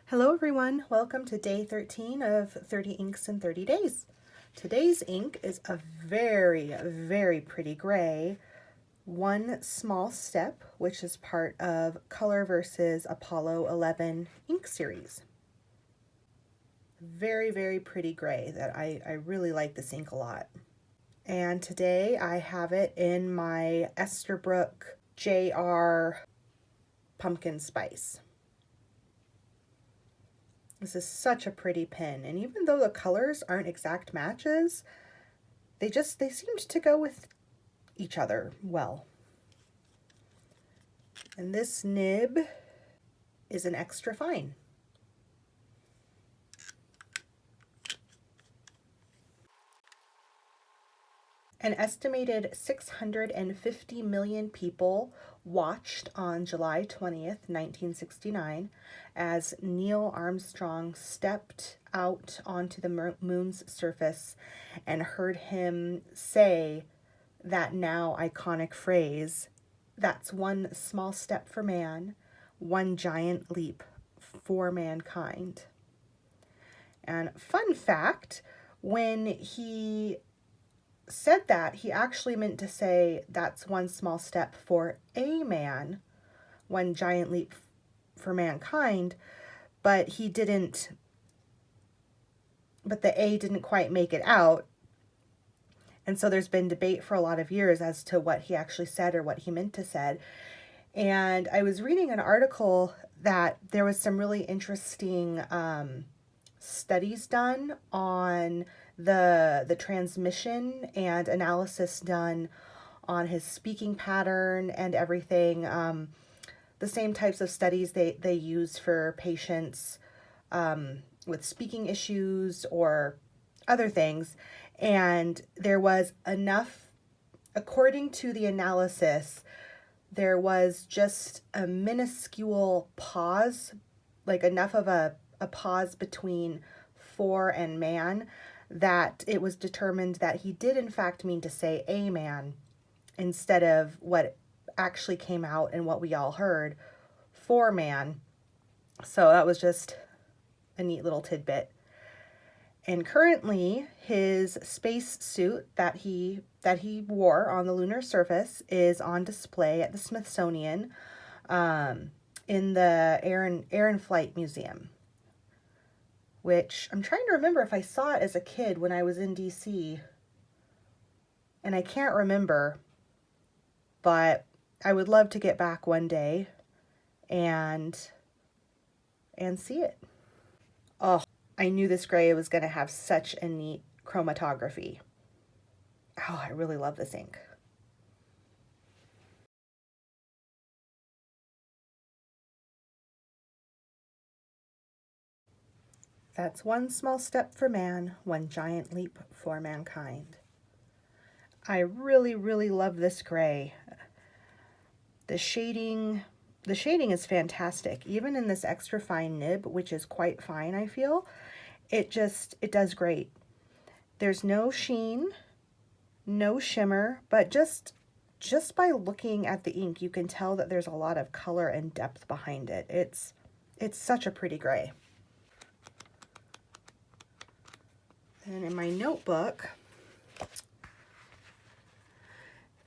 Hello everyone, welcome to day 13 of 30 inks in 30 days. Today's ink is a very pretty gray, One Small Step, which is part of Colorverse's Apollo 11 ink series. Very pretty gray that I really like this ink a lot. And today I have it in my Esterbrook JR Pumpkin Spice. This is such a pretty pen, and even though the colors aren't exact matches, they seemed to go with each other well. And this nib is an extra fine. An estimated 650 million people watched on July 20th, 1969, as Neil Armstrong stepped out onto the moon's surface and heard him say that now iconic phrase, "That's one small step for man, one giant leap for mankind." And fun fact, when he said that, he actually meant to say that's one small step for a man, one giant leap for mankind, but he didn't, but the A didn't quite make it out. And so there's been debate for a lot of years as to what he actually said or what he meant to said. And I was reading an article that there was some really interesting studies done on the transmission and analysis done on his speaking pattern and everything. The same types of studies they use for patients with speaking issues or other things. And there was enough, according to the analysis, there was just a minuscule pause, like enough of a pause between for and man, that it was determined that he did in fact mean to say a man instead of what actually came out and what we all heard, for man. So that was just a neat little tidbit. And currently his space suit that he wore on the lunar surface is on display at the Smithsonian in the Air and Flight Museum, which I'm trying to remember if I saw it as a kid when I was in DC, and I can't remember, but I would love to get back one day and see it. Oh, I knew this gray was going to have such a neat chromatography. Oh, I really love this ink. That's one small step for man, one giant leap for mankind. I really love this gray. The shading is fantastic. Even in this extra fine nib, which is quite fine, I feel, it does great. There's no sheen, no shimmer, but just by looking at the ink, you can tell that there's a lot of color and depth behind it. It's such a pretty gray. And in my notebook,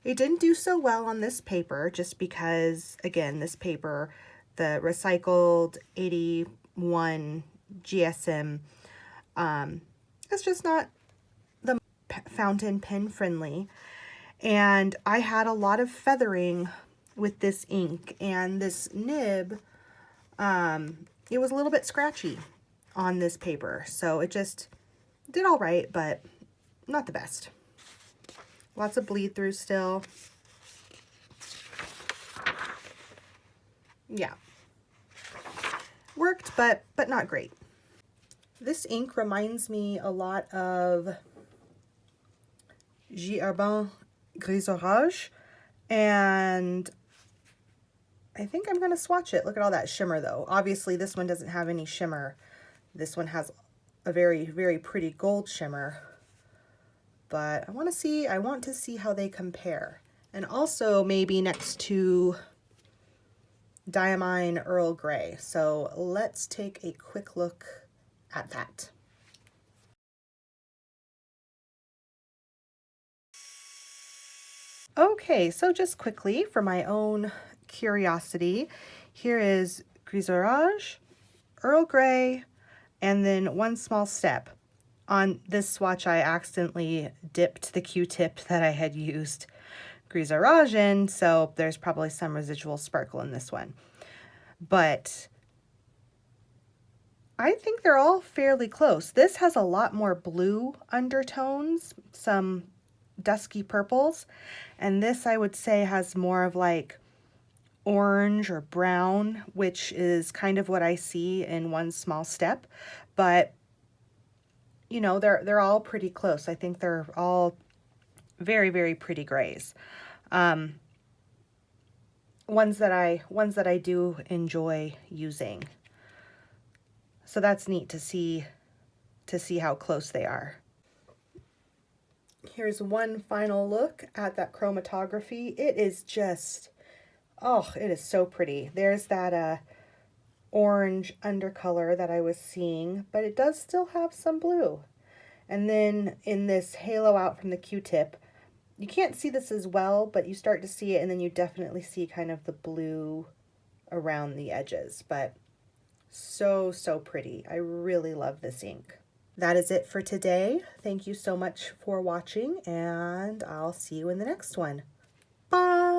it didn't do so well on this paper just because, again, this paper, the recycled 81 GSM, it's just not the fountain pen friendly. And I had a lot of feathering with this ink, and this nib, it was a little bit scratchy on this paper. So it just did all right, but not the best. Lots of bleed through still. Yeah. Worked, but not great. This ink reminds me a lot of Urban Gris Orage, and I think I'm going to swatch it. Look at all that shimmer, though. Obviously, this one doesn't have any shimmer. This one has a very pretty gold shimmer. But I want to see how they compare. And also maybe next to Diamine Earl Grey. So let's take a quick look at that. Okay, so just quickly for my own curiosity, here is Grisarage, Earl Grey, and then One Small Step. On this swatch, I accidentally dipped the Q-tip that I had used Grisarage in, so there's probably some residual sparkle in this one. But I think they're all fairly close. This has a lot more blue undertones, some dusky purples, and this I would say has more of like orange or brown, which is kind of what I see in One Small Step. But you know, they're all pretty close. I think they're all very, very pretty grays. Ones that I do enjoy using. So that's neat to see how close they are. Here's one final look at that chromatography. It is just, oh, it is so pretty. There's that orange undercolor that I was seeing, but it does still have some blue. And then in this halo out from the Q-tip, you can't see this as well, but you start to see it, and then you definitely see kind of the blue around the edges. But so, so pretty. I really love this ink. That is it for today. Thank you so much for watching, and I'll see you in the next one. Bye!